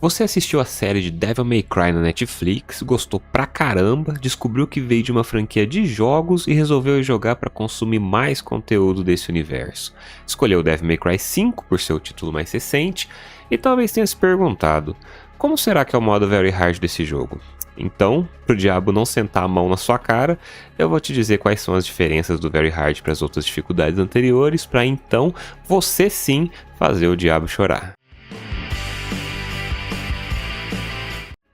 Você assistiu a série de Devil May Cry na Netflix, gostou pra caramba, descobriu que veio de uma franquia de jogos e resolveu ir jogar pra consumir mais conteúdo desse universo. Escolheu Devil May Cry 5 por ser o título mais recente e talvez tenha se perguntado, como será que é o modo Very Hard desse jogo? Então, pro diabo não sentar a mão na sua cara, eu vou te dizer quais são as diferenças do Very Hard para as outras dificuldades anteriores, para então você sim fazer o diabo chorar.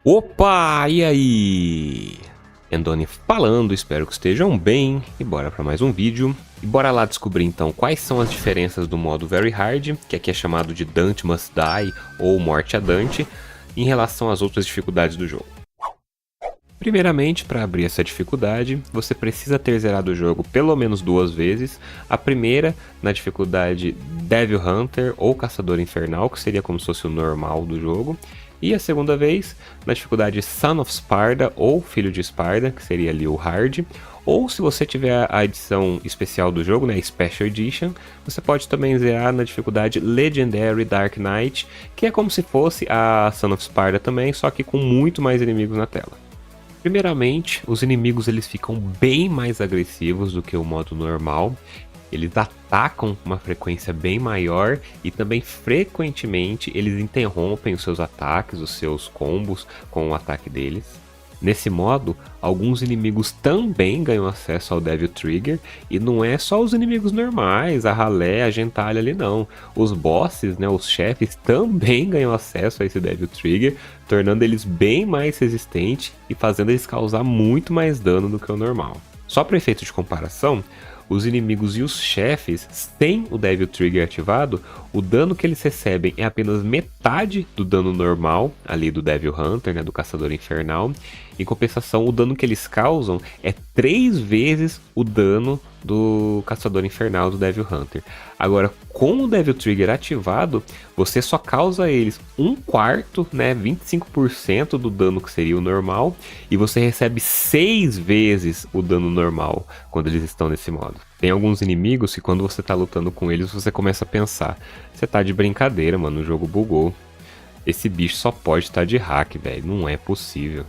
Opa, e aí? Endoni falando, espero que estejam bem, e bora para mais um vídeo. E bora lá descobrir então quais são as diferenças do modo Very Hard, que aqui é chamado de Dante Must Die ou Morte a Dante, em relação às outras dificuldades do jogo. Primeiramente, para abrir essa dificuldade, você precisa ter zerado o jogo pelo menos 2 vezes. A primeira na dificuldade Devil Hunter ou Caçador Infernal, que seria como se fosse o normal do jogo. E a segunda vez na dificuldade Son of Sparda ou Filho de Sparda, que seria ali o Hard. Ou se você tiver a edição especial do jogo, né, Special Edition, você pode também zerar na dificuldade Legendary Dark Knight, que é como se fosse a Son of Sparda também, só que com muito mais inimigos na tela. Primeiramente, os inimigos eles ficam bem mais agressivos do que o modo normal. Eles atacam com uma frequência bem maior e também frequentemente eles interrompem os seus ataques, os seus combos com o ataque deles. Nesse modo, alguns inimigos também ganham acesso ao Devil Trigger, e não é só os inimigos normais, a ralé, a gentalha ali não. Os bosses, né, os chefes também ganham acesso a esse Devil Trigger, tornando eles bem mais resistentes e fazendo eles causar muito mais dano do que o normal. Só para efeito de comparação, os inimigos e os chefes sem o Devil Trigger ativado, o dano que eles recebem é apenas metade do dano normal, ali do Devil Hunter, né, do Caçador Infernal. Em compensação, o dano que eles causam é 3 vezes o dano do Caçador Infernal do Devil Hunter. Agora, com o Devil Trigger ativado, você só causa a eles 1/4, né, 25% do dano que seria o normal, e você recebe 6 vezes o dano normal quando eles estão nesse modo. Tem alguns inimigos que quando você tá lutando com eles, você começa a pensar, você tá de brincadeira, mano, o jogo bugou. Esse bicho só pode estar de hack, velho, não é possível.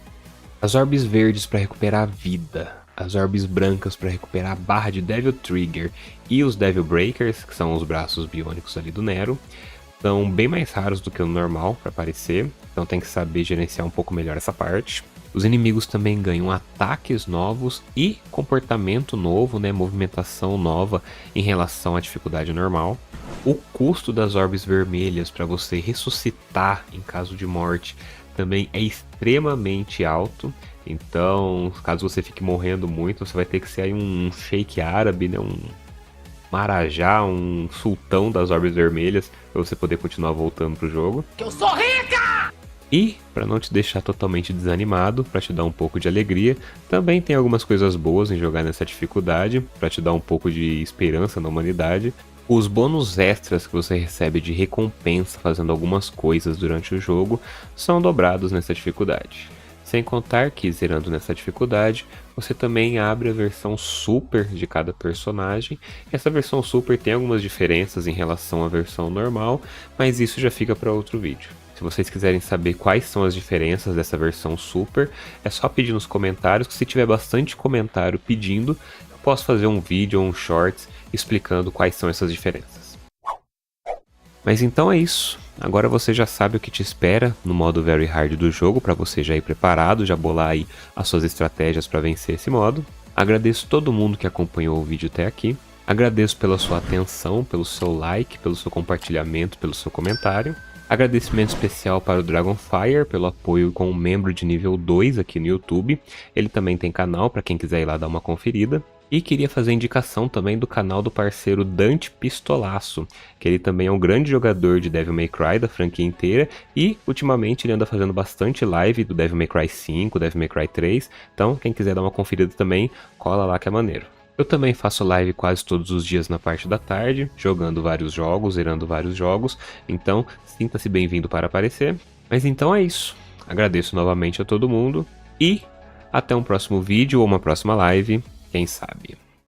As orbes verdes para recuperar a vida, as orbes brancas para recuperar a barra de Devil Trigger e os Devil Breakers, que são os braços biônicos ali do Nero, são bem mais raros do que o normal para aparecer, então tem que saber gerenciar um pouco melhor essa parte. Os inimigos também ganham ataques novos e comportamento novo, né, movimentação nova em relação à dificuldade normal. O custo das orbes vermelhas para você ressuscitar em caso de morte também é extremamente alto, então caso você fique morrendo muito, você vai ter que ser aí um sheik árabe, né, um marajá, um sultão das orbes vermelhas, para você poder continuar voltando pro jogo. Que eu sou rica! E, para não te deixar totalmente desanimado, para te dar um pouco de alegria, também tem algumas coisas boas em jogar nessa dificuldade, para te dar um pouco de esperança na humanidade. Os bônus extras que você recebe de recompensa fazendo algumas coisas durante o jogo são dobrados nessa dificuldade. Sem contar que, zerando nessa dificuldade, você também abre a versão Super de cada personagem. Essa versão Super tem algumas diferenças em relação à versão normal, mas isso já fica para outro vídeo. Se vocês quiserem saber quais são as diferenças dessa versão Super, é só pedir nos comentários, que se tiver bastante comentário pedindo, eu posso fazer um vídeo ou um shorts explicando quais são essas diferenças. Mas então é isso. Agora você já sabe o que te espera no modo Very Hard do jogo, para você já ir preparado, já bolar aí as suas estratégias para vencer esse modo. Agradeço todo mundo que acompanhou o vídeo até aqui. Agradeço pela sua atenção, pelo seu like, pelo seu compartilhamento, pelo seu comentário. Agradecimento especial para o Dragonfire pelo apoio como membro de nível 2 aqui no YouTube. Ele também tem canal para quem quiser ir lá dar uma conferida. E queria fazer indicação também do canal do parceiro Dante Pistolaço, que ele também é um grande jogador de Devil May Cry da franquia inteira, e ultimamente ele anda fazendo bastante live do Devil May Cry 5, Devil May Cry 3, então quem quiser dar uma conferida também, cola lá que é maneiro. Eu também faço live quase todos os dias na parte da tarde, jogando vários jogos, zerando vários jogos, então sinta-se bem-vindo para aparecer. Mas então é isso, agradeço novamente a todo mundo, e até um próximo vídeo ou uma próxima live. Quem sabe?